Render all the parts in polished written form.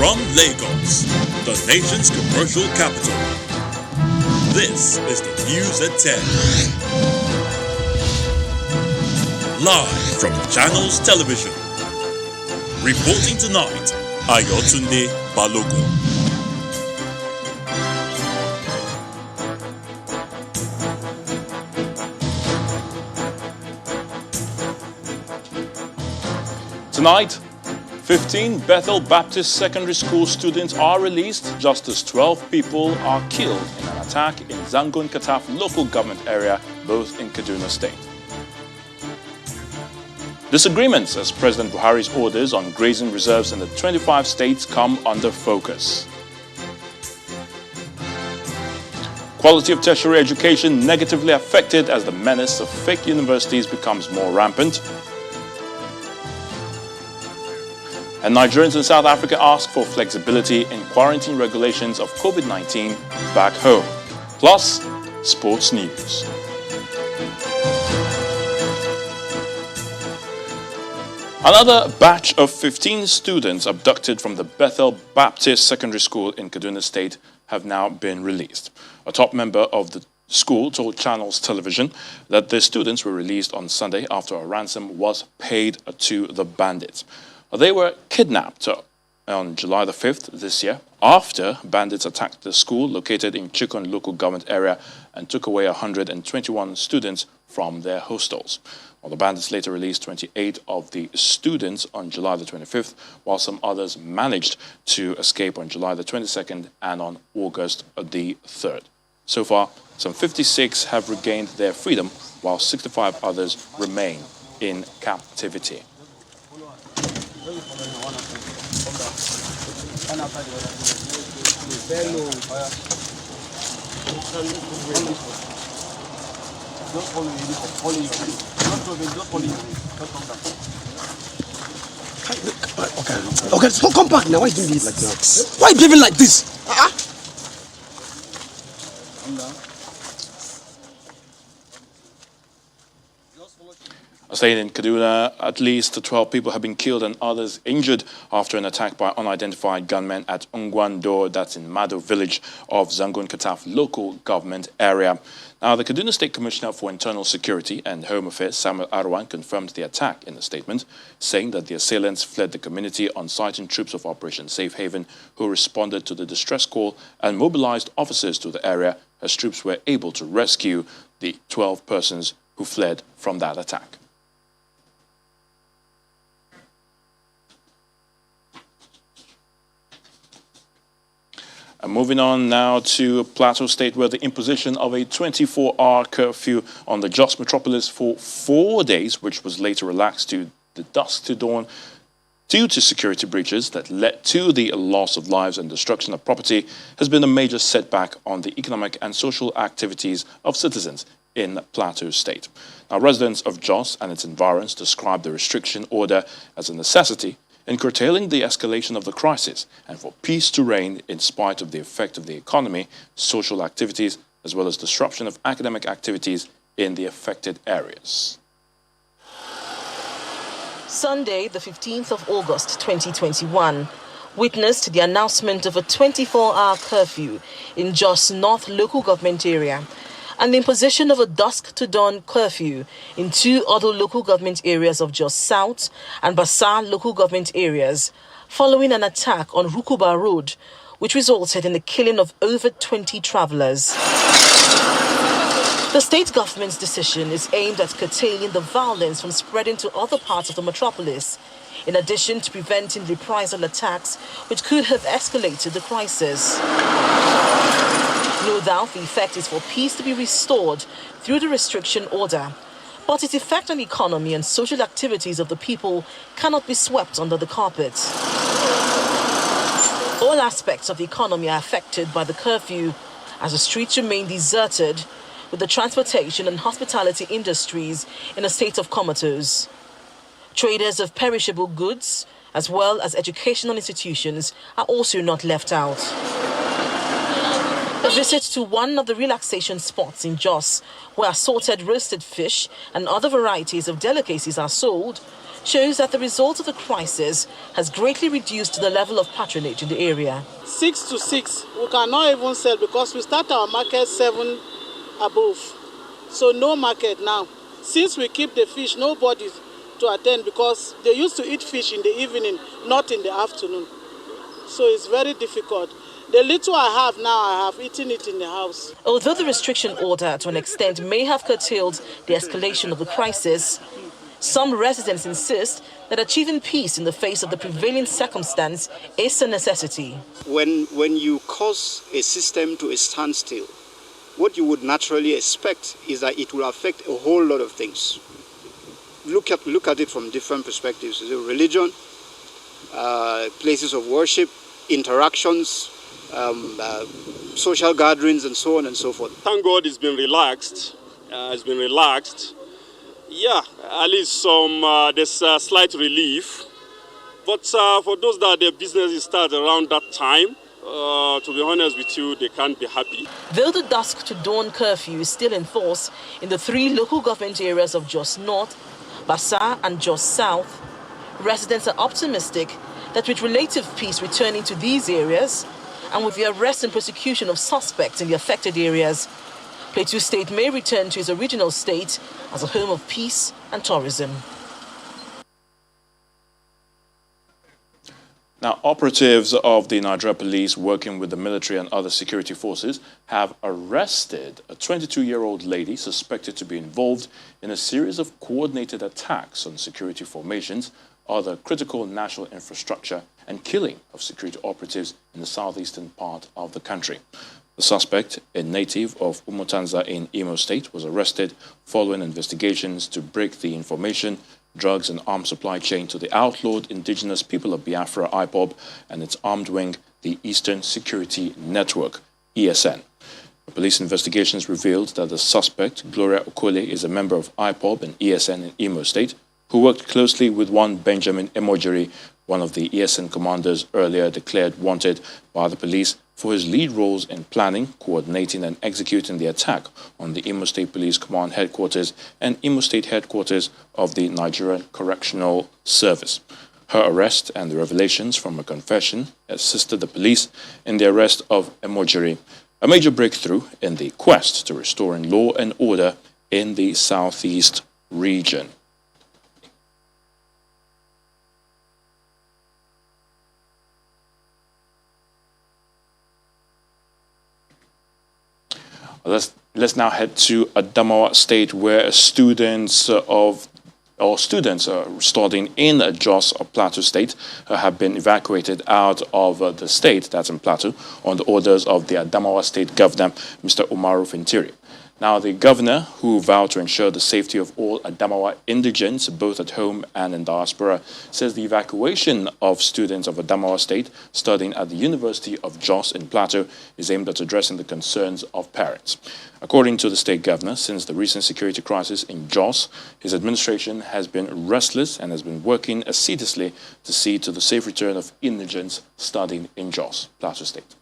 From Lagos, the nation's commercial capital, this is the News at 10. Live from Channels Television. Reporting tonight, Ayotunde Balogun. Tonight, 15 Bethel Baptist Secondary School students are released just as 12 people are killed in an attack in Zangun Kataf local government area, both in Kaduna State. Disagreements as President Buhari's orders on grazing reserves in the 25 states come under focus. Quality of tertiary education negatively affected as the menace of fake universities becomes more rampant. And Nigerians in South Africa ask for flexibility in quarantine regulations of COVID-19 back home. Plus, sports news. Another batch of 15 students abducted from the Bethel Baptist Secondary School in Kaduna State have now been released. A top member of the school told Channels Television that the students were released on Sunday after a ransom was paid to the bandits. They were kidnapped on July the 5th this year after bandits attacked the school located in Chikun local government area and took away 121 students from their hostels. Well, the bandits later released 28 of the students on July the 25th, while some others managed to escape on July the 22nd and on August the 3rd. So far, some 56 have regained their freedom, while 65 others remain in captivity. Okay, so come back now. Why are you doing this like that? Why are you behaving like this? Saying in Kaduna, at least 12 people have been killed and others injured after an attack by unidentified gunmen at Ungwando, that's in Mado village of Zangun Kataf local government area. Now, the Kaduna State Commissioner for Internal Security and Home Affairs, Samuel Arwan, confirmed the attack in a statement, saying that the assailants fled the community on citing troops of Operation Safe Haven who responded to the distress call and mobilized officers to the area as troops were able to rescue the 12 persons who fled from that attack. And moving on now to Plateau State, where the imposition of a 24-hour curfew on the Jos metropolis for 4 days, which was later relaxed to the dusk to dawn due to security breaches that led to the loss of lives and destruction of property, has been a major setback on the economic and social activities of citizens in Plateau State. Now, residents of Jos and its environs describe the restriction order as a necessity in curtailing the escalation of the crisis and for peace to reign in spite of the effect of the economy, social activities, as well as disruption of academic activities in the affected areas. Sunday, the 15th of August 2021, witnessed the announcement of a 24-hour curfew in Jos North local government area and the imposition of a dusk-to-dawn curfew in 2 other local government areas of Jos South and Bassar local government areas, following an attack on Rukuba Road, which resulted in the killing of over 20 travelers. The state government's decision is aimed at curtailing the violence from spreading to other parts of the metropolis, in addition to preventing reprisal attacks which could have escalated the crisis. No doubt the effect is for peace to be restored through the restriction order, but its effect on the economy and social activities of the people cannot be swept under the carpet. All aspects of the economy are affected by the curfew, as the streets remain deserted, with the transportation and hospitality industries in a state of comatose. Traders of perishable goods, as well as educational institutions, are also not left out. A visit to one of the relaxation spots in Jos, where assorted roasted fish and other varieties of delicacies are sold, shows that the result of the crisis has greatly reduced the level of patronage in the area. 6 to 6, we cannot even sell because we start our market 7 above. So no market now. Since we keep the fish, nobody to attend because they used to eat fish in the evening, not in the afternoon. So it's very difficult. The little I have now, I have eaten it in the house. Although the restriction order to an extent may have curtailed the escalation of the crisis, some residents insist that achieving peace in the face of the prevailing circumstance is a necessity. When you cause a system to a standstill, what you would naturally expect is that it will affect a whole lot of things. Look at it from different perspectives. Religion, places of worship, interactions, social gatherings, and so on and so forth. Thank God it's been relaxed. Yeah, at least there's a slight relief. But for those that their businesses start around that time, to be honest with you, they can't be happy. Though the dusk to dawn curfew is still in force in the 3 local government areas of Jos North, Bassa and Jos South, residents are optimistic that with relative peace returning to these areas and with the arrest and prosecution of suspects in the affected areas, Plateau State may return to its original state as a home of peace and tourism. Now, operatives of the Nigeria Police working with the military and other security forces have arrested a 22-year-old lady suspected to be involved in a series of coordinated attacks on security formations, other critical national infrastructure, and killing of security operatives in the southeastern part of the country. The suspect, a native of Umutanza in Imo State, was arrested following investigations to break the information, drugs and arms supply chain to the outlawed indigenous people of Biafra IPOB and its armed wing, the Eastern Security Network, ESN. The police investigations revealed that the suspect, Gloria Okole, is a member of IPOB and ESN in Imo State, who worked closely with one Benjamin Emojiri, one of the ESN commanders earlier declared wanted by the police for his lead roles in planning, coordinating and executing the attack on the Imo State Police Command Headquarters and Imo State Headquarters of the Nigerian Correctional Service. Her arrest and the revelations from her confession assisted the police in the arrest of Emojiri, a major breakthrough in the quest to restoring law and order in the Southeast region. Let's now head to Adamawa State, where students studying in Jos or Plateau State have been evacuated out of the state, that's in Plateau, on the orders of the Adamawa State Governor, Mr. Umaru Fintiri. Now, the governor, who vowed to ensure the safety of all Adamawa indigents, both at home and in diaspora, says the evacuation of students of Adamawa State studying at the University of Jos in Plateau is aimed at addressing the concerns of parents. According to the state governor, since the recent security crisis in Jos, his administration has been restless and has been working assiduously to see to the safe return of indigents studying in Jos, Plateau State.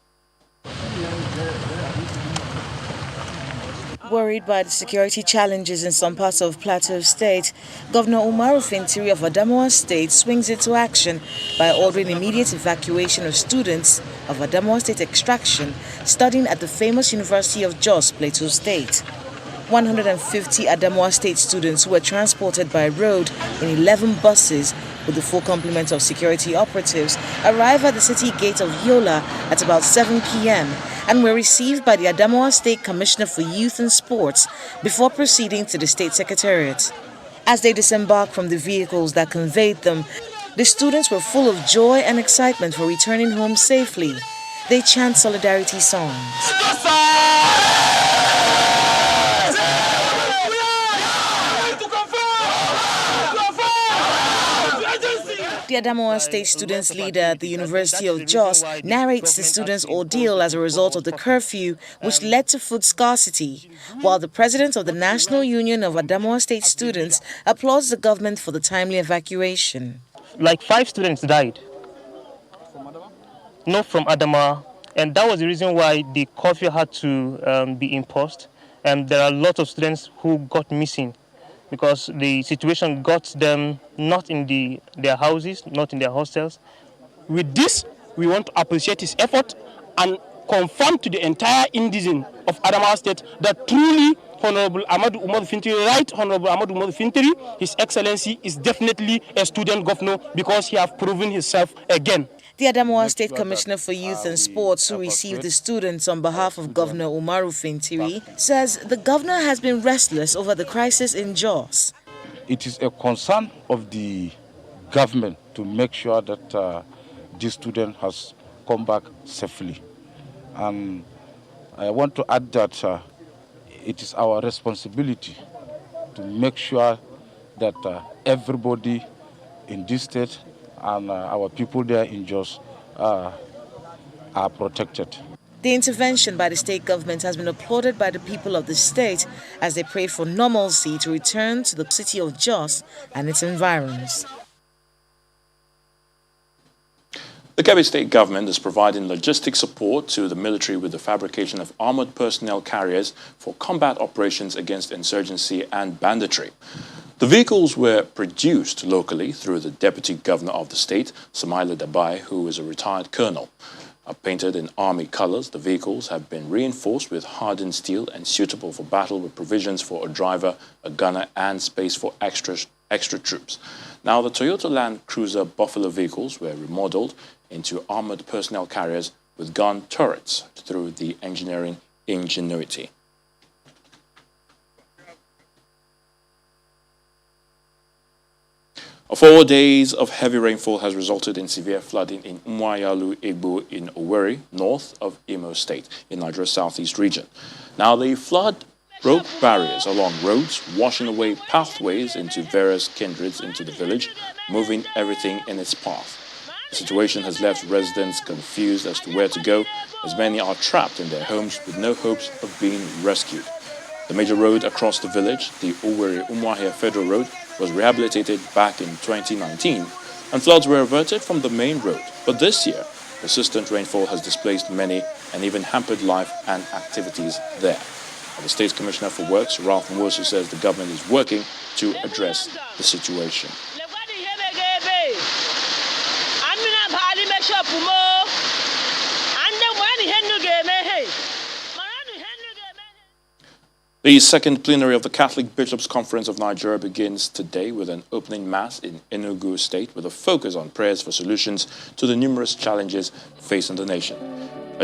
Worried by the security challenges in some parts of Plateau State, Governor Umaru Fintiri of Adamawa State swings into action by ordering immediate evacuation of students of Adamawa State extraction studying at the famous University of Jos, Plateau State. 150 Adamawa State students were transported by road in 11 buses with the full complement of security operatives arrive at the city gate of Yola at about 7 p.m. and were received by the Adamawa State Commissioner for Youth and Sports before proceeding to the State Secretariat. As they disembarked from the vehicles that conveyed them, the students were full of joy and excitement for returning home safely. They chant solidarity songs. The Adamawa State students leader at the University of Jos narrates the students' ordeal as a result of the curfew, which led to food scarcity, while the president of the National Union of Adamawa State Students applauds the government for the timely evacuation. Like 5 students died, not from Adamawa, and that was the reason why the curfew had to be imposed. And there are a lot of students who got missing because the situation got them not in their houses, not in their hostels. With this, we want to appreciate his effort and confirm to the entire indigenous of Adamawa State that truly Honorable Ahmadu Umar Fintiri, Right Honorable Ahmadu Umar Fintiri, His Excellency, is definitely a student governor because he has proven himself again. The Adamawa State Commissioner for Youth and Sports, who received the students on behalf of Governor Umaru Fintiri, says the governor has been restless over the crisis in Jos. It is a concern of the government to make sure that this student has come back safely. And I want to add that it is our responsibility to make sure that everybody in this state and our people there in Jos are protected. The intervention by the state government has been applauded by the people of the state as they prayed for normalcy to return to the city of Jos and its environs. The Kebbi state government is providing logistic support to the military with the fabrication of armored personnel carriers for combat operations against insurgency and banditry. The vehicles were produced locally through the deputy governor of the state, Samaila Dabai, who is a retired colonel. Painted in army colors, the vehicles have been reinforced with hardened steel and suitable for battle with provisions for a driver, a gunner, and space for extra troops. Now, the Toyota Land Cruiser Buffalo vehicles were remodeled into armored personnel carriers with gun turrets through the engineering ingenuity. 4 days of heavy rainfall has resulted in severe flooding in Umuayalu Egbo in Owerri, north of Imo State, in Nigeria's southeast region. Now, the flood broke barriers along roads, washing away pathways into various kindreds into the village, moving everything in its path. The situation has left residents confused as to where to go, as many are trapped in their homes with no hopes of being rescued. The major road across the village, the Owerri-Umuahia Federal Road, was rehabilitated back in 2019, and floods were averted from the main road. But this year, persistent rainfall has displaced many and even hampered life and activities there. And the State Commissioner for Works, Ralph Nwosu, says the government is working to address the situation. The second plenary of the Catholic Bishops' Conference of Nigeria begins today with an opening mass in Enugu State with a focus on prayers for solutions to the numerous challenges facing the nation.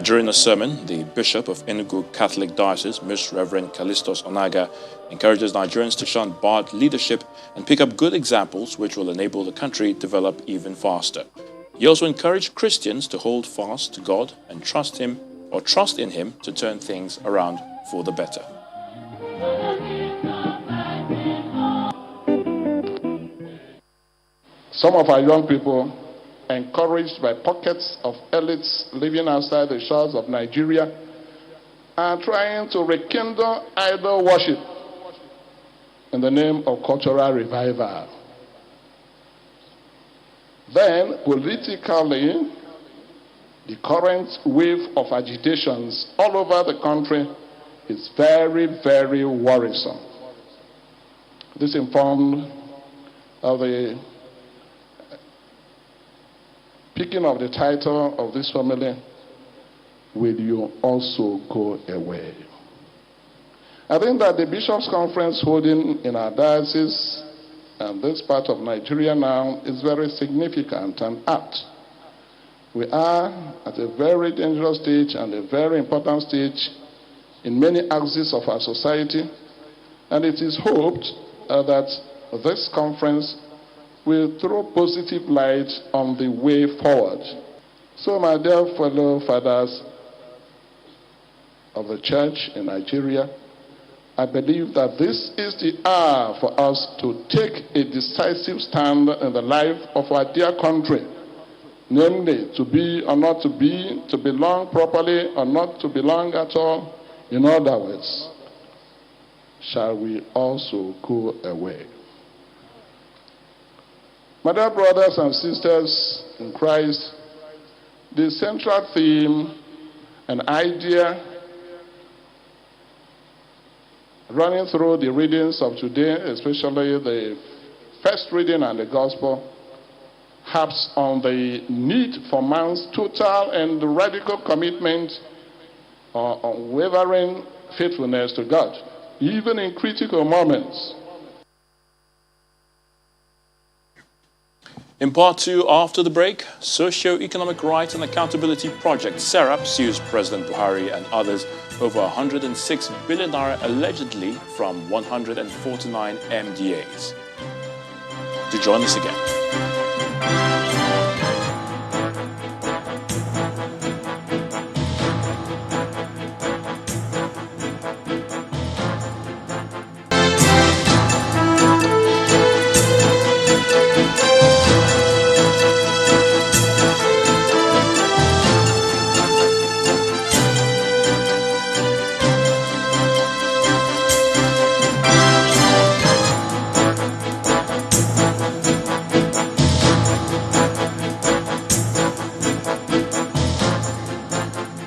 During a sermon, the Bishop of Enugu Catholic Diocese, Ms. Reverend Callistus Onaga, encourages Nigerians to shun bad leadership and pick up good examples which will enable the country to develop even faster. He also encouraged Christians to hold fast to God and trust in Him to turn things around for the better. Some of our young people, encouraged by pockets of elites living outside the shores of Nigeria, are trying to rekindle idol worship in the name of cultural revival. Then, politically, the current wave of agitations all over the country is very, very worrisome. This informed of the picking of the title of this family, Will You Also Go Away? I think that the Bishops' Conference holding in our diocese and this part of Nigeria now is very significant and apt. We are at a very dangerous stage and a very important stage in many axes of our society, and it is hoped that this conference will throw positive light on the way forward. So, my dear fellow fathers of the church in Nigeria, I believe that this is the hour for us to take a decisive stand in the life of our dear country, namely to be or not to be, to belong properly or not to belong at all. In other words, shall we also go away? My dear brothers and sisters in Christ, the central theme and idea Running through the readings of today, especially the first reading and the gospel, harps on the need for man's total and radical commitment or unwavering faithfulness to God, even in critical moments. In part 2, after the break, Socio-Economic Rights and Accountability Project SERAP sues President Buhari and others over 106 billion naira allegedly from 149 MDAs. Do join us again.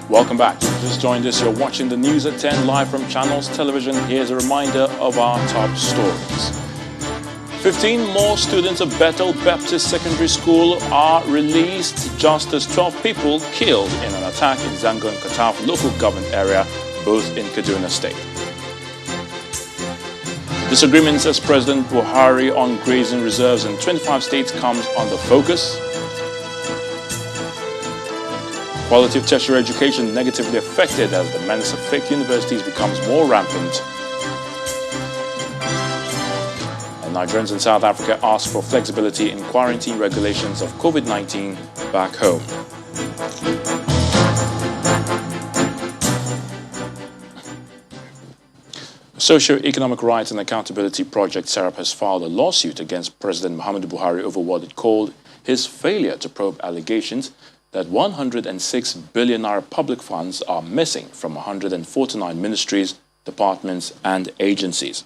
Welcome back. Just joined us. You're watching the News at 10 live from Channels Television. Here's a reminder of our top stories. 15 more students of Bethel Baptist Secondary School are released just as 12 people killed in an attack in Zangon Kataf local government area, both in Kaduna State. Disagreements as President Buhari on grazing reserves in 25 states comes under focus. Quality of tertiary education negatively affected as the menace of fake universities becomes more rampant. And Nigerians in South Africa ask for flexibility in quarantine regulations of COVID-19 back home. Socio-Economic Rights and Accountability Project SERAP has filed a lawsuit against President Muhammadu Buhari over what it called his failure to probe allegations that 106 billion naira public funds are missing from 149 ministries, departments and agencies.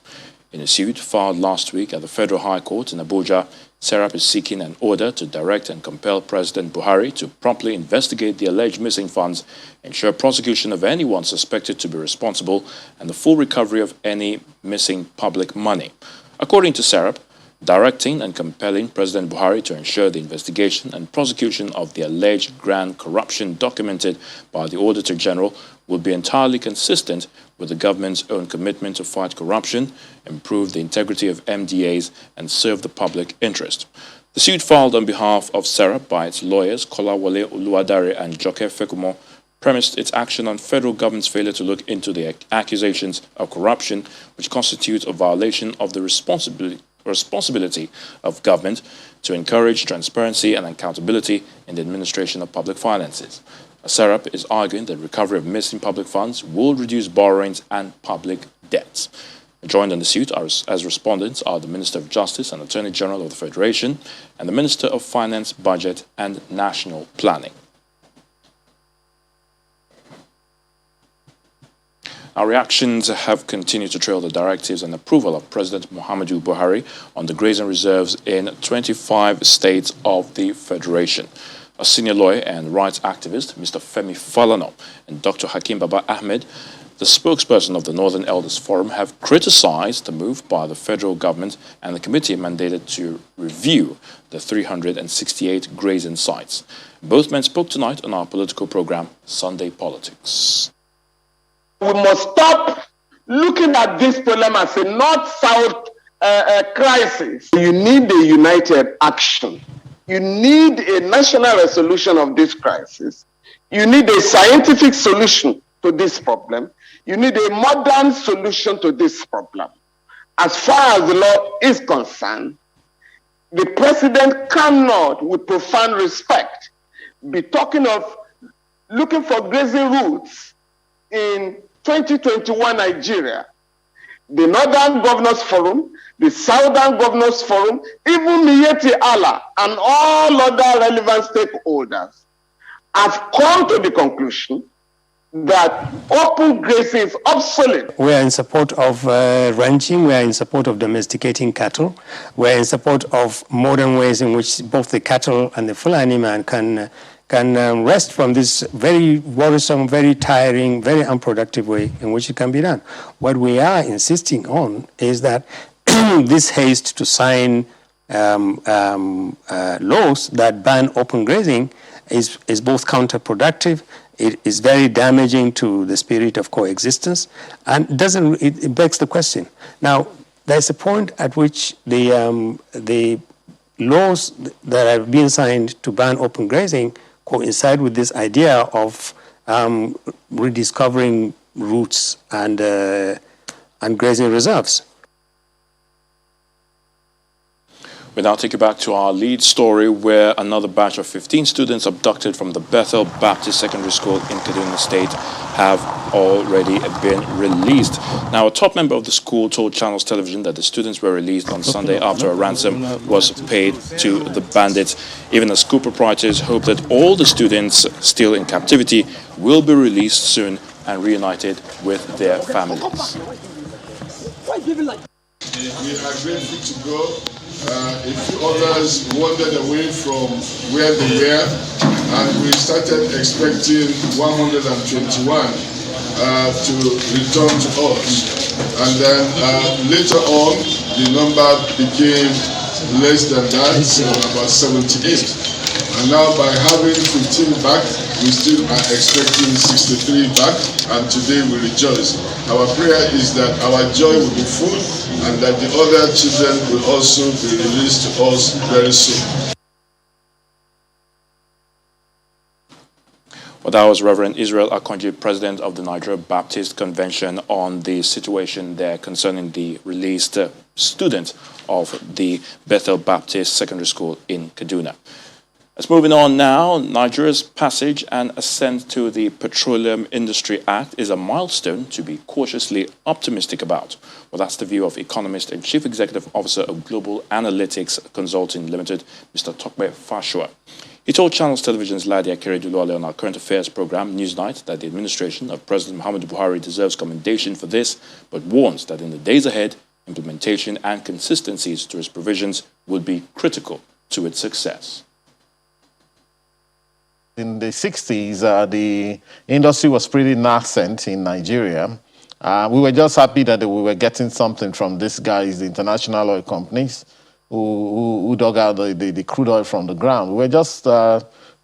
In a suit filed last week at the Federal High Court in Abuja, SERAP is seeking an order to direct and compel President Buhari to promptly investigate the alleged missing funds, ensure prosecution of anyone suspected to be responsible, and the full recovery of any missing public money. According to SERAP, directing and compelling President Buhari to ensure the investigation and prosecution of the alleged grand corruption documented by the Auditor General would be entirely consistent with the government's own commitment to fight corruption, improve the integrity of MDAs, and serve the public interest. The suit filed on behalf of SERAP by its lawyers Kolawole Oluwadare and Joke Fekumo premised its action on federal government's failure to look into the accusations of corruption, which constitute a violation of the responsibility of government to encourage transparency and accountability in the administration of public finances. SERAP is arguing that recovery of missing public funds will reduce borrowings and public debts. Joined on the suit as respondents are the Minister of Justice and Attorney General of the Federation and the Minister of Finance, Budget and National Planning. Our reactions have continued to trail the directives and approval of President Muhammadu Buhari on the grazing reserves in 25 states of the Federation. A senior lawyer and rights activist, Mr. Femi Falana, and Dr. Hakim Baba Ahmed, the spokesperson of the Northern Elders Forum, have criticized the move by the federal government and the committee mandated to review the 368 grazing sites. Both men spoke tonight on our political program, Sunday Politics. We must stop looking at this problem as a north-south crisis. You need a united action. You need a national resolution of this crisis. You need a scientific solution to this problem. You need a modern solution to this problem. As far as the law is concerned, the president cannot, with profound respect, be talking of looking for grazing routes in 2021 Nigeria. The Northern Governors Forum, the Southern Governors Forum, even Miyetti Allah and all other relevant stakeholders have come to the conclusion that open grazing is obsolete. We are in support of ranching, we are in support of domesticating cattle, we are in support of modern ways in which both the cattle and the Fulani man can can rest from this very worrisome, very tiring, very unproductive way in which it can be done. What we are insisting on is that this haste to sign laws that ban open grazing is both counterproductive. It is very damaging to the spirit of coexistence, and it begs the question. Now, there's a point at which the laws that have been signed to ban open grazing coincide with this idea of rediscovering roots and grazing reserves. We now take you back to our lead story, where another batch of 15 students abducted from the Bethel Baptist Secondary School in Kaduna State have already been released. Now, a top member of the school told Channels Television that the students were released on Sunday after a ransom was paid to the bandits. Even as school proprietors hope that all the students still in captivity will be released soon and reunited with their families. We are grateful to go. A few others wandered away from where they were, and we started expecting 121 to return to us. And then later on, the number became less than that, so about 78. And now by having 15 back, we still are expecting 63 back, and today we rejoice. Our prayer is that our joy will be full and that the other children will also be released to us very soon. Well, that was Reverend Israel Akonji, President of the Nigeria Baptist Convention, on the situation there concerning the released students of the Bethel Baptist Secondary School in Kaduna. Let's moving on now. Nigeria's passage and assent to the Petroleum Industry Act is a milestone to be cautiously optimistic about. Well, that's the view of economist and chief executive officer of Global Analytics Consulting Limited, Mr. Tokbe Fashua. He told Channels Television's Ladi Akeredoluwale on our current affairs program, Newsnight, that the administration of President Muhammadu Buhari deserves commendation for this, but warns that in the days ahead, implementation and consistencies to its provisions would be critical to its success. In the 60s, the industry was pretty nascent in Nigeria. We were just happy that we were getting something from these guys, the international oil companies, who dug out the crude oil from the ground. We were just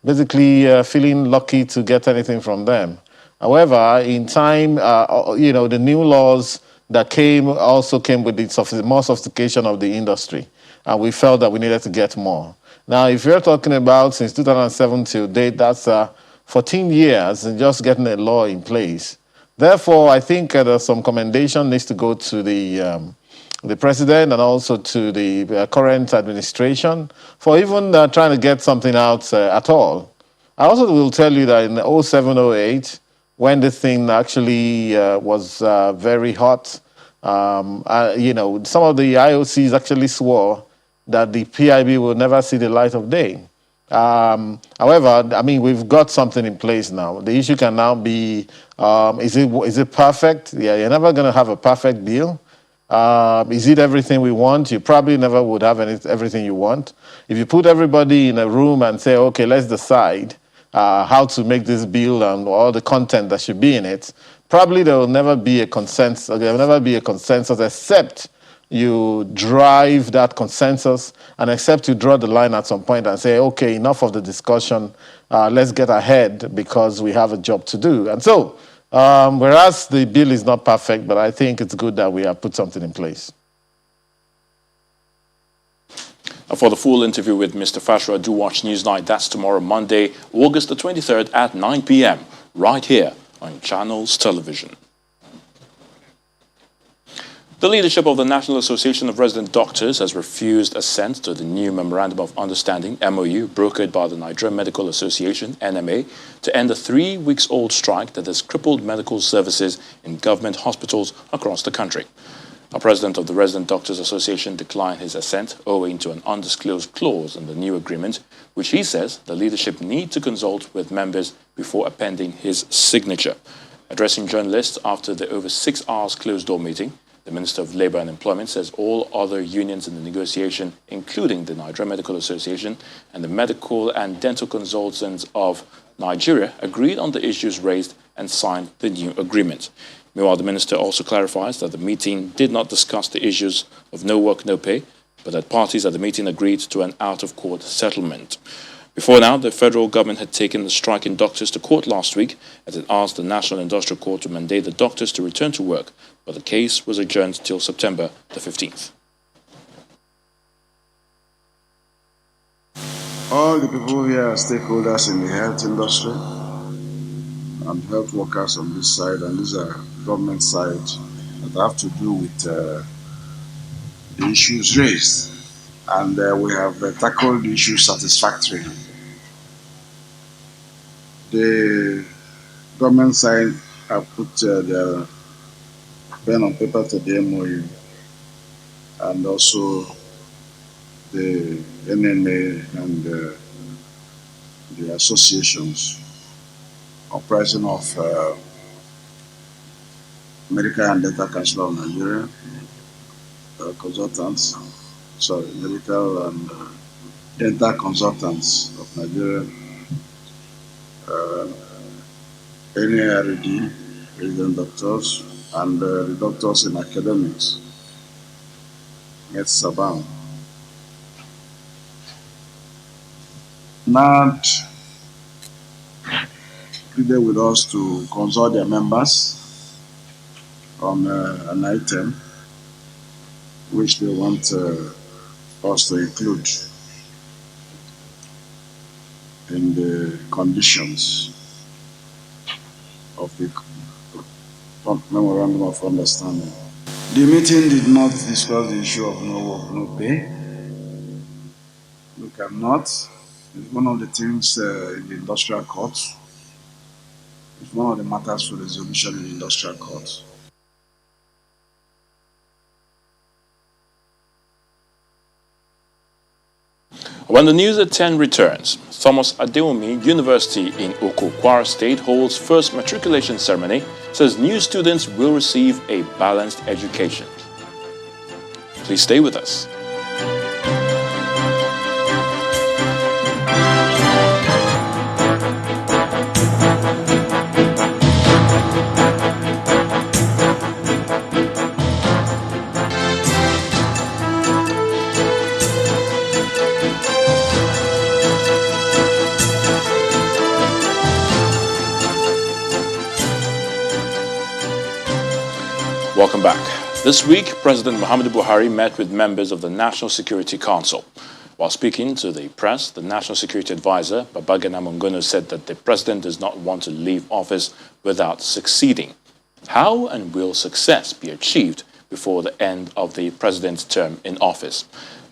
basically feeling lucky to get anything from them. However, in time, the new laws that also came with the more sophistication of the industry. And we felt that we needed to get more. Now, if you're talking about since 2007 till date, that's 14 years and just getting a law in place. Therefore, I think there's some commendation needs to go to the president and also to the current administration for even trying to get something out at all. I also will tell you that in 07-08, when the thing actually was very hot, some of the IOCs actually swore that the PIB will never see the light of day. However, I mean, we've got something in place now. The issue can now be, is it perfect? Yeah, you're never going to have a perfect deal. Is it everything we want? You probably never would have everything you want. If you put everybody in a room and say, okay, let's decide how to make this bill and all the content that should be in it, probably there will never be a consensus. There will never be a consensus except you drive that consensus and except you draw the line at some point and say, okay, enough of the discussion, let's get ahead because we have a job to do. And so, whereas the bill is not perfect, but I think it's good that we have put something in place. For the full interview with Mr. Fashua, do watch Newsnight. That's tomorrow, Monday, August the 23rd at 9 p.m. right here on Channels Television. The leadership of the National Association of Resident Doctors has refused assent to the new Memorandum of Understanding, MOU, brokered by the Nigerian Medical Association, NMA, to end a 3-week-old strike that has crippled medical services in government hospitals across the country. A president of the Resident Doctors Association declined his assent owing to an undisclosed clause in the new agreement, which he says the leadership need to consult with members before appending his signature. Addressing journalists after the over 6 hours closed-door meeting, The Minister of Labour and Employment says all other unions in the negotiation, including the Nigeria Medical Association and the Medical and Dental Consultants of Nigeria, agreed on the issues raised and signed the new agreement. Meanwhile, the minister also clarifies that the meeting did not discuss the issues of no work, no pay, but that parties at the meeting agreed to an out-of-court settlement. Before now, the federal government had taken the striking doctors to court last week as it asked the National Industrial Court to mandate the doctors to return to work, but the case was adjourned till September the 15th. All the people here are stakeholders in the health industry. I'm health workers on this side, and these are government side that have to do with the issues raised. And we have tackled the issue satisfactorily. The government side have put their pen on paper to the MOU, and also the NNA and the associations comprising of Medical and Dental Council of Nigeria, Medical and Dental Consultants of Nigeria, NARD, resident doctors, and the doctors in academics, Sabam. NARD pleaded with us to consult their members on an item which they want us to include in the conditions of the memorandum of understanding. The meeting did not discuss the issue of no work, no pay. We cannot. It's one of the things in the industrial court. It's one of the matters for resolution in the industrial court. When the news at 10 returns, Thomas Adeomi University in Oko, Kwara State holds first matriculation ceremony, says new students will receive a balanced education. Please stay with us. Welcome back. This week, President Muhammadu Buhari met with members of the National Security Council. While speaking to the press, the National Security Advisor, Babagana Mongono, said that the president does not want to leave office without succeeding. How and will success be achieved before the end of the president's term in office?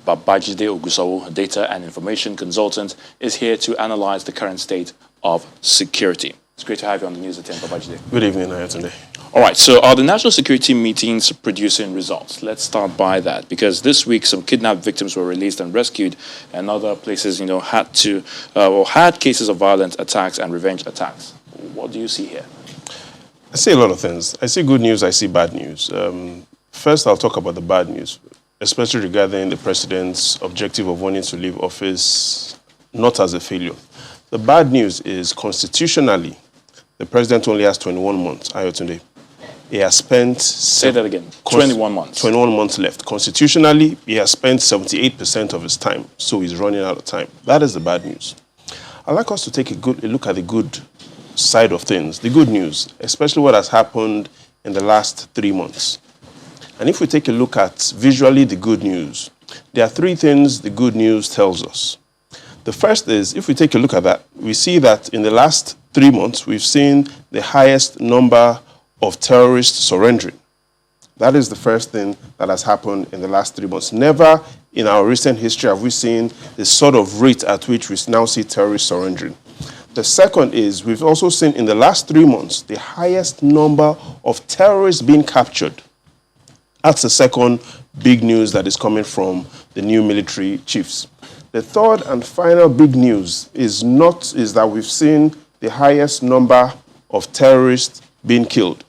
Babajide Ogusawo, data and information consultant, is here to analyze the current state of security. It's great to have you on the news at 10, Babajide. Good evening, Ayatunde. All right, so are the national security meetings producing results? Let's start by that, because this week some kidnapped victims were released and rescued, and other places, had cases of violent attacks and revenge attacks. What do you see here? I see a lot of things. I see good news, I see bad news. First, I'll talk about the bad news, especially regarding the president's objective of wanting to leave office not as a failure. The bad news is constitutionally, the president only has 21 months, Ayatunde. He has spent... Say that again. 21 months. 21 months left. Constitutionally, he has spent 78% of his time, so he's running out of time. That is the bad news. I'd like us to take a look at the good side of things, the good news, especially what has happened in the last 3 months. And if we take a look at visually the good news, there are 3 things the good news tells us. The first is, if we take a look at that, we see that in the last 3 months, we've seen the highest number of terrorists surrendering. That is the first thing that has happened in the last 3 months. Never in our recent history have we seen the sort of rate at which we now see terrorists surrendering. The second is, we've also seen in the last 3 months, the highest number of terrorists being captured. That's the second big news that is coming from the new military chiefs. The third and final big news is that we've seen the highest number of terrorists being killed.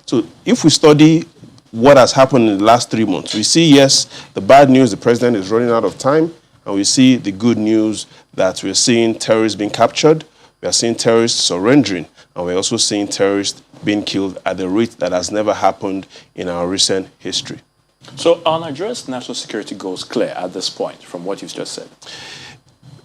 So if we study what has happened in the last 3 months. We see, yes, the bad news, the president is running out of time, and we see the good news that we're seeing terrorists being captured, we are seeing terrorists surrendering, and we're also seeing terrorists being killed at a rate that has never happened in our recent history. So are Nigeria's national security goals clear at this point, from what you've just said?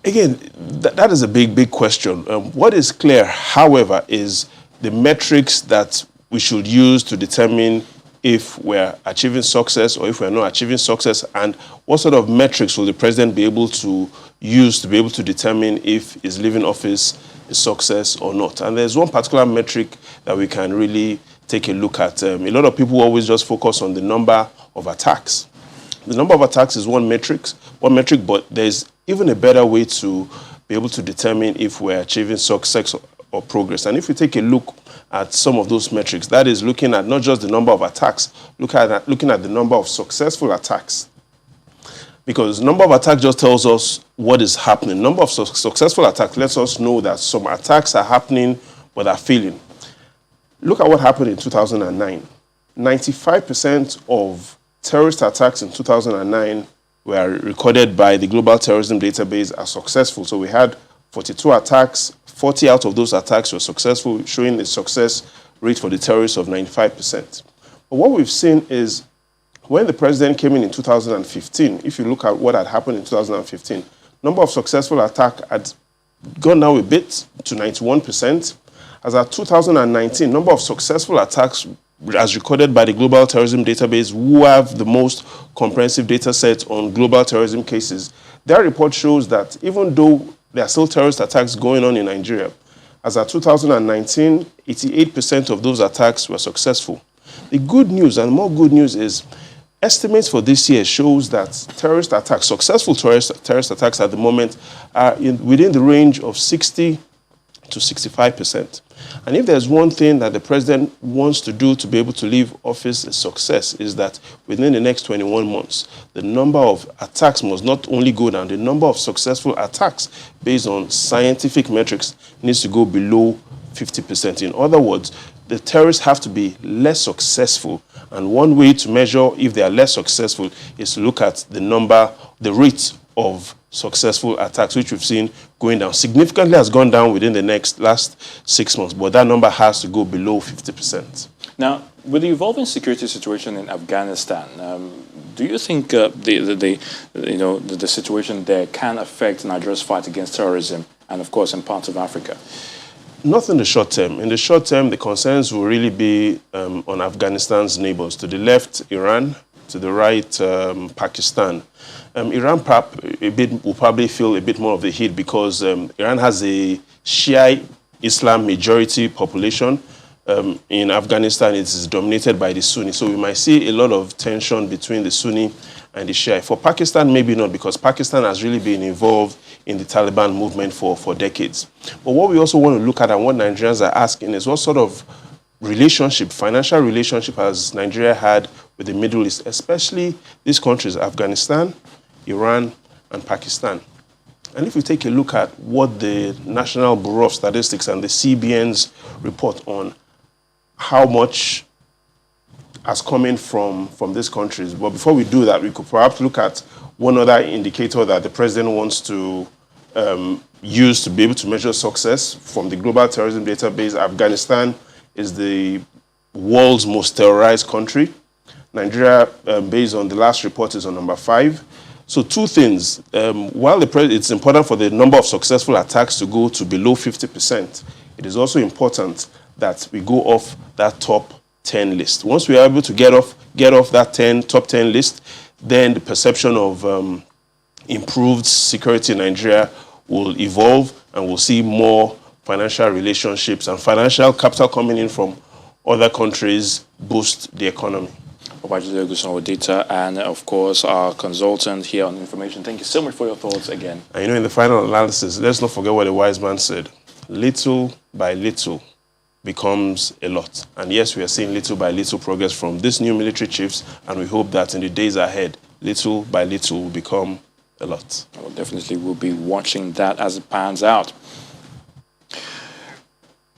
Again, that is a big question. What is clear, however, is the metrics that we should use to determine if we're achieving success or if we're not achieving success, and what sort of metrics will the president be able to use to be able to determine if his leaving office is success or not. And there's one particular metric that we can really take a look at. A lot of people always just focus on the number of attacks. The number of attacks is one metric, but there's even a better way to be able to determine if we're achieving success or progress. And if we take a look at some of those metrics, that is looking at not just the number of attacks, looking at the number of successful attacks. Because number of attacks just tells us what is happening. Number of successful attacks lets us know that some attacks are happening but are failing. Look at what happened in 2009. 95% of terrorist attacks in 2009 were recorded by the Global Terrorism Database as successful. So we had 42 attacks, 40 out of those attacks were successful, showing a success rate for the terrorists of 95%. But what we've seen is when the president came in 2015, if you look at what had happened in 2015, number of successful attacks had gone down a bit to 91%. As at 2019, number of successful attacks as recorded by the Global Terrorism Database, who have the most comprehensive data set on global terrorism cases, their report shows that even though there are still terrorist attacks going on in Nigeria, as at 2019, 88% of those attacks were successful. The good news, and more good news, is estimates for this year shows that terrorist attacks, successful terrorist attacks at the moment, are within the range of 60 to 65%. And if there's one thing that the president wants to do to be able to leave office a success, is that within the next 21 months, the number of attacks must not only go down, the number of successful attacks based on scientific metrics needs to go below 50%. In other words, the terrorists have to be less successful. And one way to measure if they are less successful is to look at the rate of successful attacks, which we've seen going down. Significantly has gone down within the last 6 months, but that number has to go below 50%. Now, with the evolving security situation in Afghanistan, do you think the situation there can affect Nigeria's fight against terrorism and, of course, in parts of Africa? Not in the short term. In the short term, the concerns will really be on Afghanistan's neighbors. To the left, Iran. To the right, Pakistan. Iran will probably feel a bit more of the heat because Iran has a Shia Islam majority population. In Afghanistan, it is dominated by the Sunni. So we might see a lot of tension between the Sunni and the Shia. For Pakistan, maybe not, because Pakistan has really been involved in the Taliban movement for decades. But what we also want to look at and what Nigerians are asking is what sort of financial relationship has Nigeria had with the Middle East, especially these countries, Afghanistan, Iran, and Pakistan. And if we take a look at what the National Bureau of Statistics and the CBN's report on how much has come in from these countries. But before we do that, we could perhaps look at one other indicator that the president wants to use to be able to measure success from the Global Terrorism Database. Afghanistan is the world's most terrorized country. Nigeria, based on the last report, is on number 5. So two things. While it's important for the number of successful attacks to go to below 50%, it is also important that we go off that top 10 list. Once we are able to get off that top 10 list, then the perception of improved security in Nigeria will evolve, and we'll see more financial relationships and financial capital coming in from other countries boost the economy. With data, and of course our consultant here on information. Thank you so much for your thoughts again. And in the final analysis, let's not forget what the wise man said. Little by little becomes a lot. And yes, we are seeing little by little progress from these new military chiefs, and we hope that in the days ahead, little by little will become a lot. Well, definitely we'll be watching that as it pans out.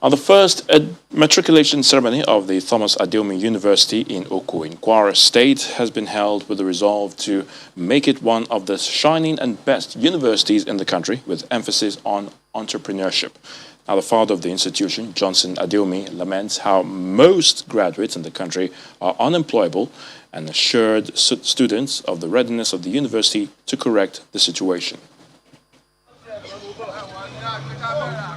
The first matriculation ceremony of the Thomas Adeomi University in Oko in Kwara State has been held with the resolve to make it one of the shining and best universities in the country, with emphasis on entrepreneurship. Now, the father of the institution, Johnson Adeomi, laments how most graduates in the country are unemployable and assured students of the readiness of the university to correct the situation.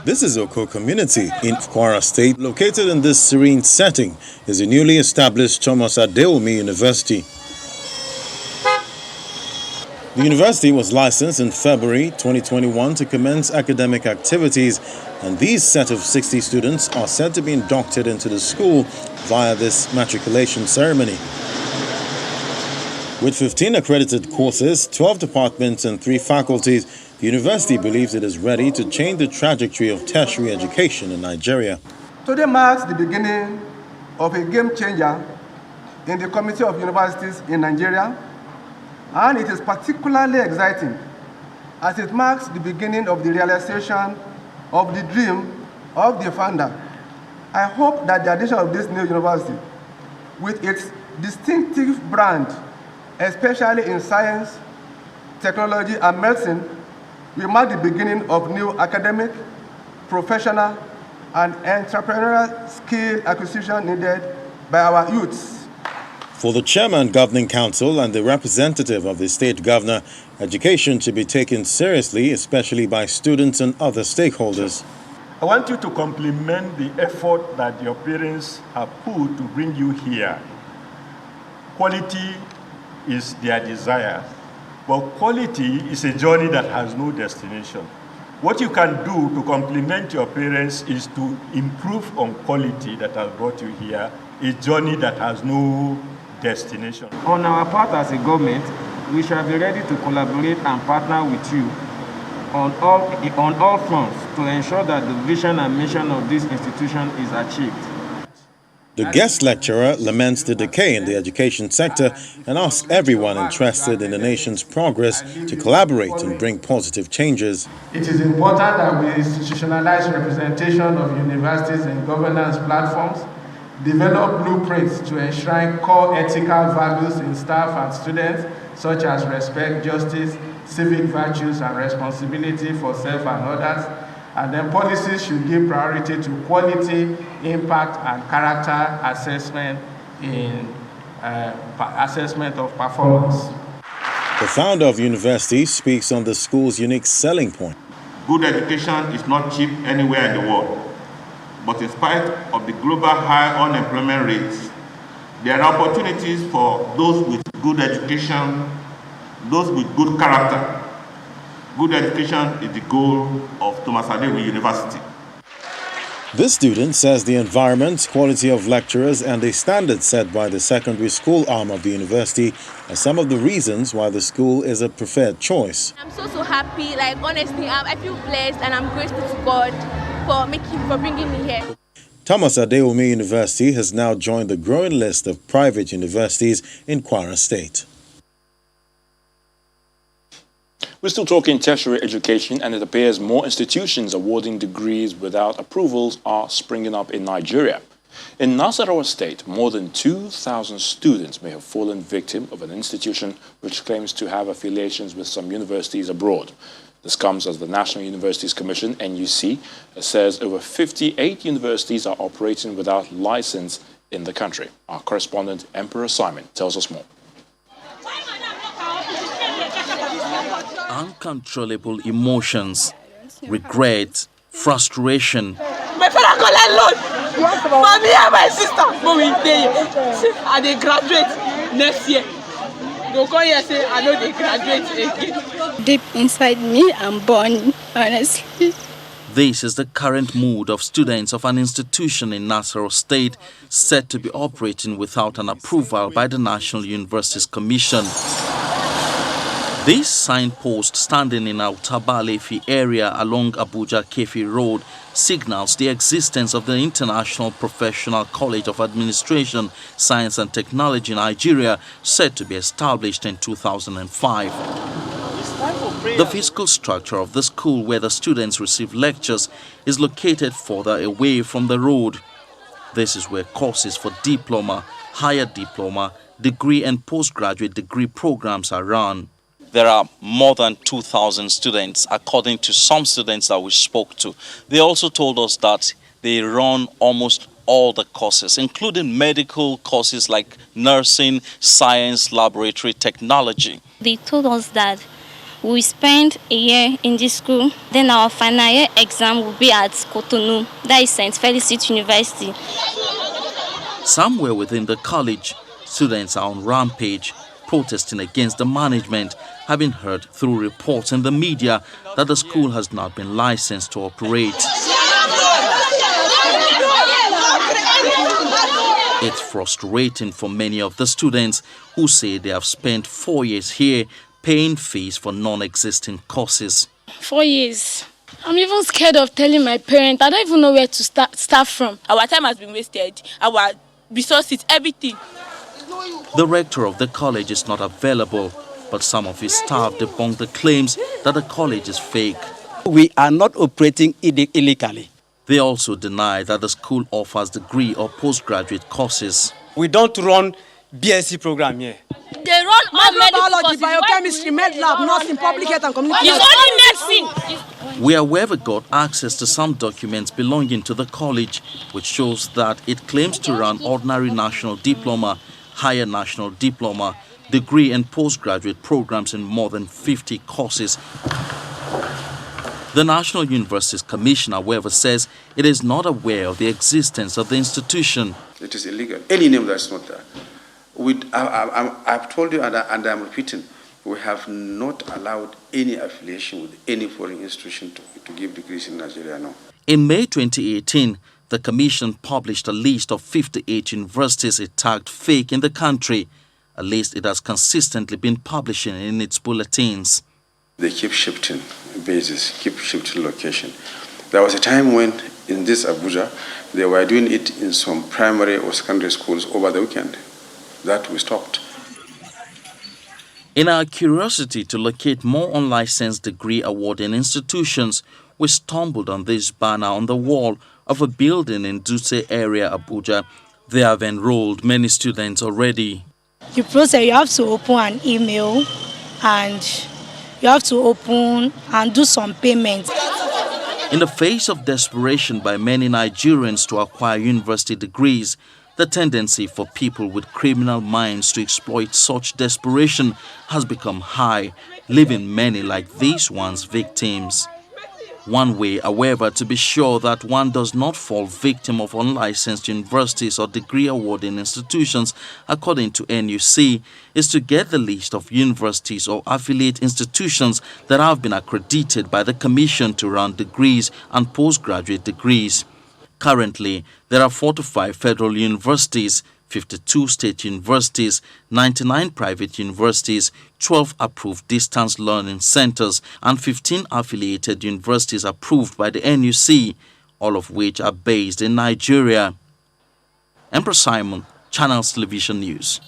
This is Oko community in Kwara State. Located in this serene setting is the newly established Thomas Adeomi University. The university was licensed in February 2021 to commence academic activities, and these set of 60 students are said to be inducted into the school via this matriculation ceremony. With 15 accredited courses, 12 departments and 3 faculties, the university believes it is ready to change the trajectory of tertiary education in Nigeria. Today marks the beginning of a game changer in the Committee of Universities in Nigeria, and it is particularly exciting as it marks the beginning of the realization of the dream of the founder. I hope that the addition of this new university, with its distinctive brand, especially in science, technology, and medicine, will mark the beginning of new academic, professional, and entrepreneurial skill acquisition needed by our youths. For the chairman, governing council, and the representative of the state governor, education should be taken seriously, especially by students and other stakeholders. I want you to compliment the effort that your parents have put to bring you here. Quality is their desire, but quality is a journey that has no destination. What you can do to compliment your parents is to improve on quality that has brought you here, a journey that has no destination. On our part as a government, we shall be ready to collaborate and partner with you on all fronts to ensure that the vision and mission of this institution is achieved. The guest lecturer laments the decay in the education sector and asks everyone interested in the nation's progress to collaborate and bring positive changes. It is important that we institutionalize representation of universities in governance platforms, develop blueprints to enshrine core ethical values in staff and students, such as respect, justice, civic virtues, and responsibility for self and others. And then policies should give priority to quality, impact, and character assessment in assessment of performance. The founder of the university speaks on the school's unique selling point. Good education is not cheap anywhere in the world. But in spite of the global high unemployment rates, there are opportunities for those with good education, those with good character. Good education is the goal of Thomas Adeomi University. This student says the environment, quality of lecturers, and the standards set by the secondary school arm of the university are some of the reasons why the school is a preferred choice. I'm so happy. Like, honestly, I feel blessed and I'm grateful to God for bringing me here. Thomas Adeomi University has now joined the growing list of private universities in Kwara State. We're still talking tertiary education, and it appears more institutions awarding degrees without approvals are springing up in Nigeria. In Nasarawa State, more than 2,000 students may have fallen victim of an institution which claims to have affiliations with some universities abroad. This comes as the National Universities Commission, NUC, says over 58 universities are operating without license in the country. Our correspondent, Emperor Simon, tells us more. Uncontrollable emotions, regret, frustration. My father got landlord. Mommy and my sister. Mommy, they graduate next year. They'll come here and say, I know they graduate again. Deep inside me, I'm born, honestly. This is the current mood of students of an institution in Nasarawa State said to be operating without an approval by the National Universities Commission. This signpost standing in Autabalefi area along Abuja-Kefi Road signals the existence of the International Professional College of Administration, Science and Technology in Nigeria, said to be established in 2005. It's time for The physical structure of the school where the students receive lectures is located further away from the road. This is where courses for diploma, higher diploma, degree and postgraduate degree programs are run. There are more than 2,000 students, according to some students that we spoke to. They also told us that they run almost all the courses, including medical courses like nursing, science, laboratory, technology. They told us that we spend a year in this school, then our final year exam will be at Cotonou, that is St. Felicite University. Somewhere within the college, students are on rampage, protesting against the management, having heard through reports in the media that the school has not been licensed to operate. It's frustrating for many of the students who say they have spent 4 years here paying fees for non-existing courses. 4 years. I'm even scared of telling my parents. I don't even know where to start from. Our time has been wasted, our resources, everything. The rector of the college is not available, but some of his staff debunk the claims that the college is fake. We are not operating illegally. They also deny that the school offers degree or postgraduate courses. We don't run BSc program here. They run all microbiology, biochemistry, med lab, nursing, public health and community health. It's only medicine. We however got access to some documents belonging to the college, which shows that it claims to run ordinary national diploma, higher national diploma, degree and postgraduate programs in more than 50 courses. The National Universities Commission, however, says it is not aware of the existence of the institution. It is illegal. Any name that's not there. I've told you and I'm repeating, we have not allowed any affiliation with any foreign institution to give degrees in Nigeria now. In May 2018, the Commission published a list of 58 universities it tagged fake in the country, a list it has consistently been publishing in its bulletins. They keep shifting bases, keep shifting location. There was a time when in this Abuja, they were doing it in some primary or secondary schools over the weekend. That we stopped. In our curiosity to locate more unlicensed degree awarding institutions, we stumbled on this banner on the wall of a building in Dutse area, Abuja. They have enrolled many students already. The process, you have to open an email and you have to open and do some payments. In the face of desperation by many Nigerians to acquire university degrees, the tendency for people with criminal minds to exploit such desperation has become high, leaving many like these ones victims. One way, however, to be sure that one does not fall victim of unlicensed universities or degree awarding institutions, according to NUC, is to get the list of universities or affiliate institutions that have been accredited by the Commission to run degrees and postgraduate degrees. Currently, there are 45 federal universities, 52 state universities, 99 private universities, 12 approved distance learning centers, and 15 affiliated universities approved by the NUC, all of which are based in Nigeria. Emperor Simon, Channels Television News.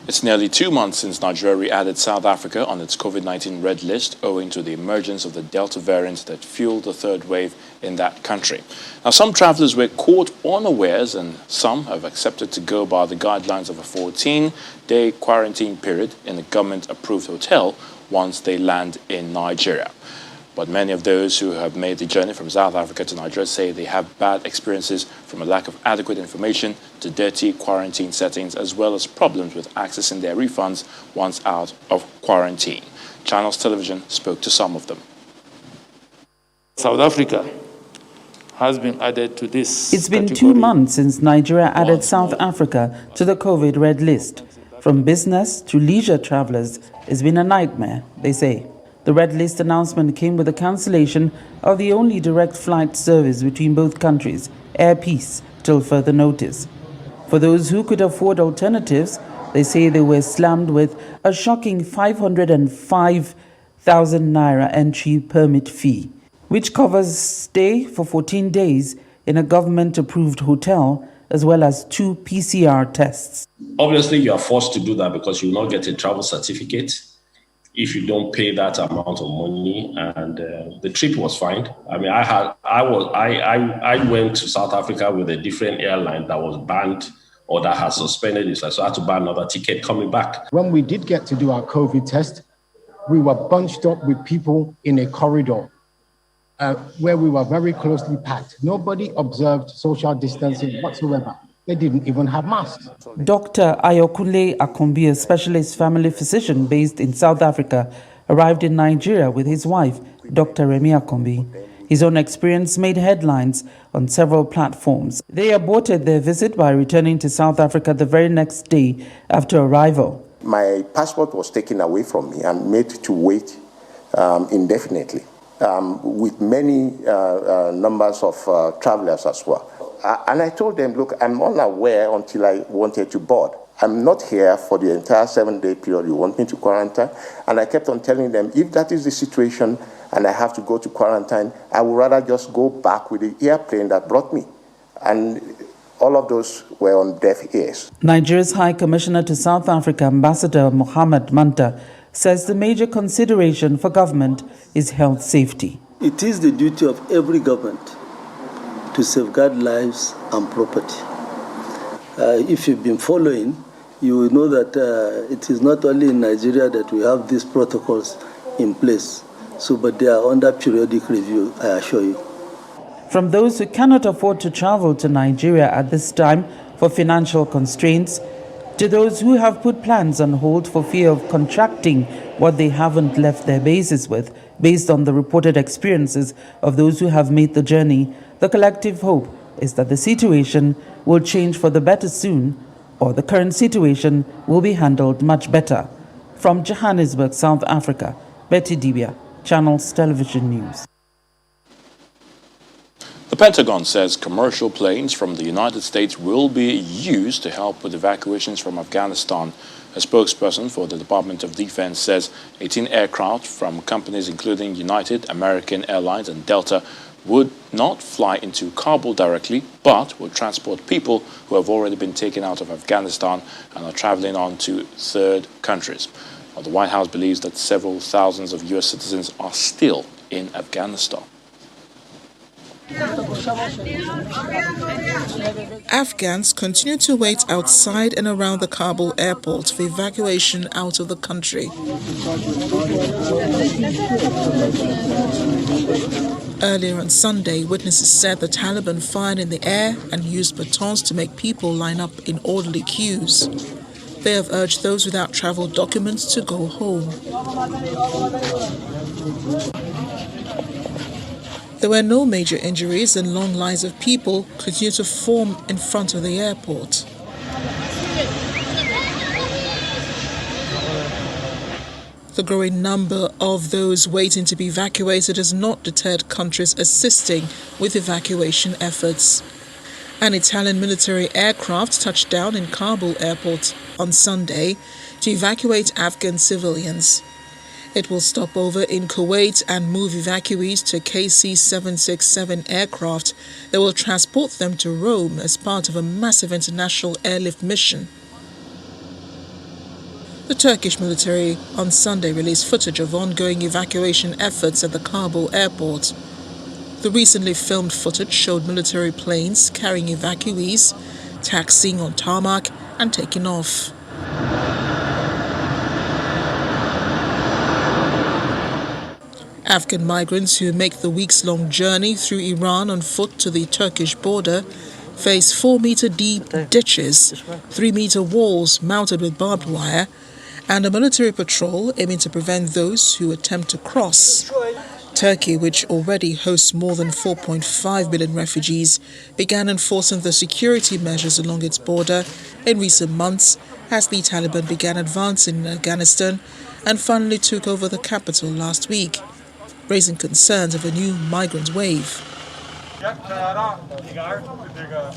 It's nearly 2 months since Nigeria added South Africa on its COVID-19 red list owing to the emergence of the Delta variant that fueled the third wave in that country. Now, some travelers were caught unawares and some have accepted to go by the guidelines of a 14-day quarantine period in a government-approved hotel once they land in Nigeria. But many of those who have made the journey from South Africa to Nigeria say they have bad experiences from a lack of adequate information to dirty quarantine settings, as well as problems with accessing their refunds once out of quarantine. Channels Television spoke to some of them. South Africa has been added to this. It's been 2 months since Nigeria added South Africa to the COVID red list. From business to leisure travelers, it's been a nightmare, they say. The red list announcement came with the cancellation of the only direct flight service between both countries, Air Peace, till further notice. For those who could afford alternatives, they say they were slammed with a shocking 505,000 naira entry permit fee, which covers stay for 14 days in a government-approved hotel, as well as 2 PCR tests. Obviously, you are forced to do that because you will not get a travel certificate. if you don't pay that amount of money. And the trip was fine. I mean, I went to South Africa with a different airline that was banned or that had suspended it. So I had to buy another ticket coming back. When we did get to do our COVID test, we were bunched up with people in a corridor where we were very closely packed. Nobody observed social distancing whatsoever. They didn't even have masks. Dr. Ayokunle Akombi, a specialist family physician based in South Africa, arrived in Nigeria with his wife, Dr. Remi Akombi. His own experience made headlines on several platforms. They aborted their visit by returning to South Africa the very next day after arrival. My passport was taken away from me and made to wait indefinitely, with many numbers of travelers as well. And I told them, look, I'm unaware until I wanted to board. I'm not here for the entire 7-day period you want me to quarantine. And I kept on telling them, if that is the situation and I have to go to quarantine, I would rather just go back with the airplane that brought me. And all of those were on deaf ears. Nigeria's High Commissioner to South Africa, Ambassador Mohammed Manta, says the major consideration for government is health safety. It is the duty of every government to safeguard lives and property. If you've been following, you will know that it is not only in Nigeria that we have these protocols in place, but they are under periodic review, I assure you. From those who cannot afford to travel to Nigeria at this time for financial constraints, to those who have put plans on hold for fear of contracting what they haven't left their bases with, based on the reported experiences of those who have made the journey, the collective hope is that the situation will change for the better soon, or the current situation will be handled much better. From Johannesburg, South Africa, Betty Dibia, Channels Television News. The Pentagon says commercial planes from the United States will be used to help with evacuations from Afghanistan. A spokesperson for the Department of Defense says 18 aircraft from companies including United, American Airlines and Delta would not fly into Kabul directly, but will transport people who have already been taken out of Afghanistan and are traveling on to third countries. Now, the White House believes that several thousands of U.S. citizens are still in Afghanistan. Afghans continue to wait outside and around the Kabul airport for evacuation out of the country. Earlier on Sunday, witnesses said the Taliban fired in the air and used batons to make people line up in orderly queues. They have urged those without travel documents to go home. There were no major injuries and long lines of people continue to form in front of the airport. The growing number of those waiting to be evacuated has not deterred countries assisting with evacuation efforts. An Italian military aircraft touched down in Kabul airport on Sunday to evacuate Afghan civilians. It will stop over in Kuwait and move evacuees to KC-767 aircraft that will transport them to Rome as part of a massive international airlift mission. The Turkish military on Sunday released footage of ongoing evacuation efforts at the Kabul airport. The recently filmed footage showed military planes carrying evacuees, taxiing on tarmac and taking off. Afghan migrants who make the weeks-long journey through Iran on foot to the Turkish border face 4-meter-deep ditches, 3-meter walls mounted with barbed wire, and a military patrol aiming to prevent those who attempt to cross. Turkey, which already hosts more than 4.5 million refugees, began enforcing the security measures along its border in recent months as the Taliban began advancing in Afghanistan and finally took over the capital last week, raising concerns of a new migrant wave.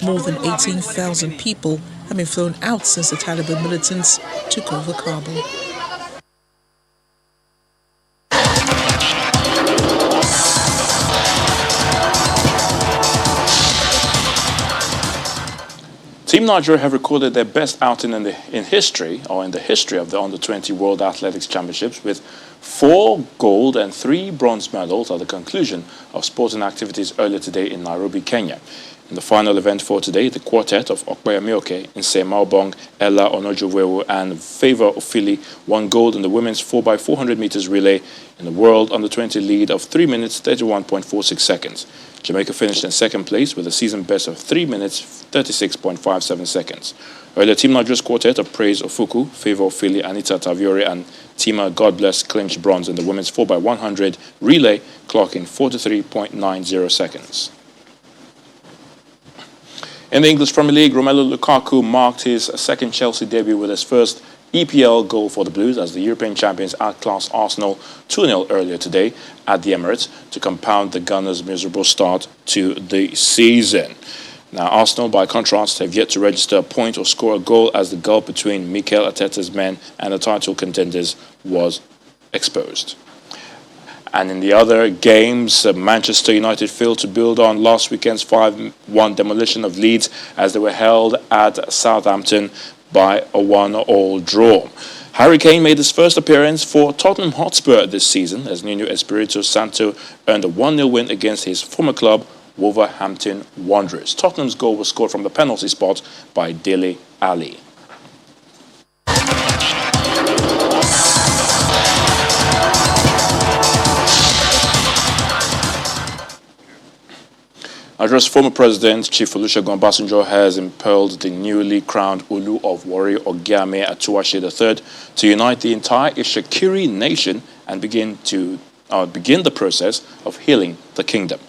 More than 18,000 people have been flown out since the Taliban militants took over Kabul. Team Nigeria have recorded their best outing in the history of the Under-20 World Athletics Championships with 4 gold and 3 bronze medals at the conclusion of sporting activities earlier today in Nairobi, Kenya. In the final event for today, the quartet of Okpayamioke, Nse Maobong, Ella Onojowewu, and Favor Ofili won gold in the women's 4x400 meters relay in the world Under-20 lead of 3 minutes 31.46 seconds. Jamaica finished in second place with a season best of 3 minutes 36.57 seconds. Earlier, Team Nigeria's quartet of Praise Ofuku, Favor Ofili, Anita Taviori, and Tima God Bless clinched bronze in the women's 4x100 relay, clocking 43.90 seconds. In the English Premier League, Romelu Lukaku marked his second Chelsea debut with his first EPL goal for the Blues as the European champions outclassed Arsenal 2-0 earlier today at the Emirates to compound the Gunners' miserable start to the season. Now, Arsenal, by contrast, have yet to register a point or score a goal as the gulf between Mikel Arteta's men and the title contenders was exposed. And in the other games, Manchester United failed to build on last weekend's 5-1 demolition of Leeds as they were held at Southampton by a 1-1 draw. Harry Kane made his first appearance for Tottenham Hotspur this season as Nuno Espirito Santo earned a 1-0 win against his former club, Wolverhampton Wanderers. Tottenham's goal was scored from the penalty spot by Dele Alli. Nigeria's former president, Chief Olusegun Obasanjo, has impelled the newly crowned Olu of Warri Ogiame Atuwashe III to unite the entire Ishakiri nation and begin the process of healing the kingdom.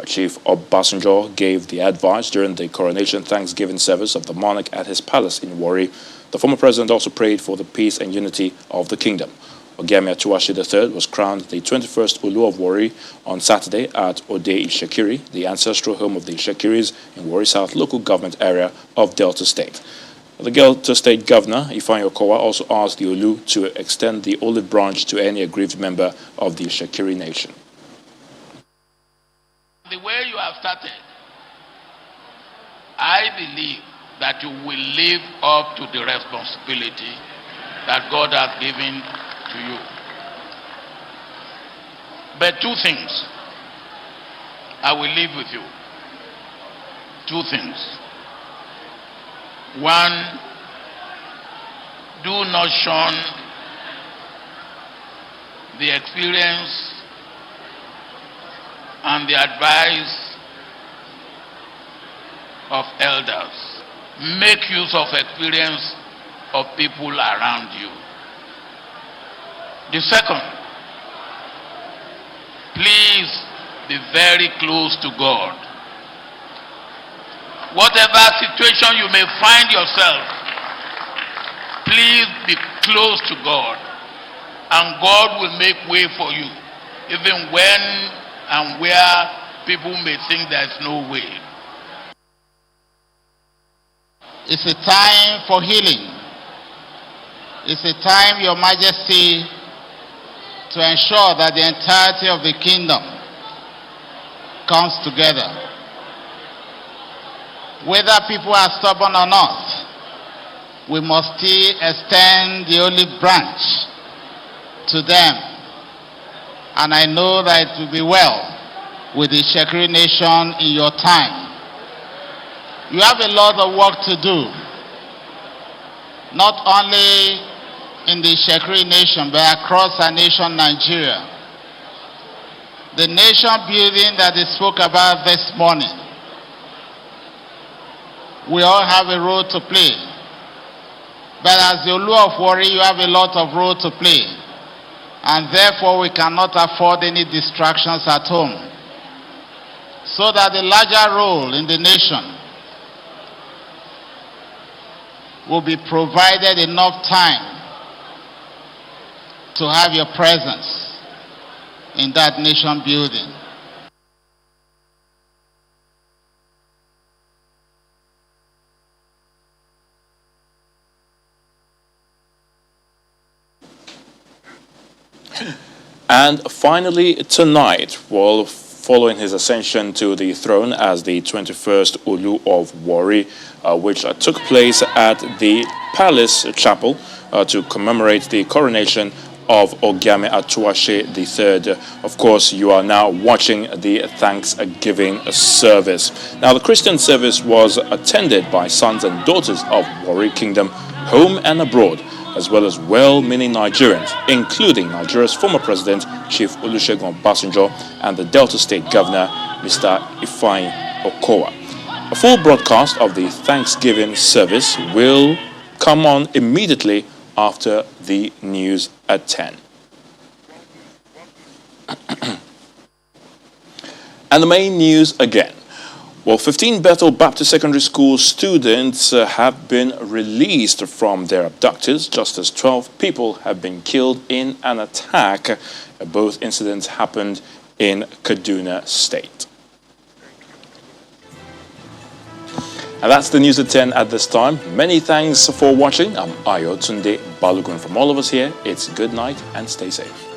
Chief Obasanjo gave the advice during the coronation Thanksgiving service of the monarch at his palace in Warri. The former president also prayed for the peace and unity of the kingdom. Ogiame Atuwashe III was crowned the 21st Olu of Warri on Saturday at Ode Ishakiri, the ancestral home of the Ishakiris in Warri South local government area of Delta State. The Delta State Governor, Ifeanyi Okowa, also asked the Olu to extend the olive branch to any aggrieved member of the Ishakiri nation. The way you have started, I believe that you will live up to the responsibility that God has given to you. But 2 things I will leave with you. 2 things. 1, do not shun the experience and the advice of elders. Make use of experience of people around you. The second, please be very close to God. Whatever situation you may find yourself, please be close to God, and God will make way for you, even when and where people may think there is no way. It's a time for healing. It's a time, Your Majesty, to ensure that the entirety of the kingdom comes together. Whether people are stubborn or not, we must still extend the olive branch to them. And I know that it will be well with the Shekiri nation in your time. You have a lot of work to do, not only in the Shekiri nation, but across our nation, Nigeria. The nation building that they spoke about this morning, we all have a role to play. But as the Olu of Warri, you have a lot of role to play. And therefore, we cannot afford any distractions at home. So that the larger role in the nation will be provided enough time to have your presence in that nation building. And finally, tonight, well, following his ascension to the throne as the 21st Olu of Warri, which took place at the Palace Chapel to commemorate the coronation of Ogiame Atuashe III. Of course, you are now watching the Thanksgiving service. Now, the Christian service was attended by sons and daughters of Warri Kingdom, home and abroad, as well as well-meaning Nigerians, including Nigeria's former president, Chief Olusegun Obasanjo, and the Delta State Governor, Mr. Ifeanyi Okowa. A full broadcast of the Thanksgiving service will come on immediately after the news at 10. And the main news again. Well, 15 Bethel Baptist Secondary School students have been released from their abductors, just as 12 people have been killed in an attack. Both incidents happened in Kaduna State. And that's the news at 10 at this time. Many thanks for watching. I'm Ayo Tunde Balogun. From all of us here, it's good night and stay safe.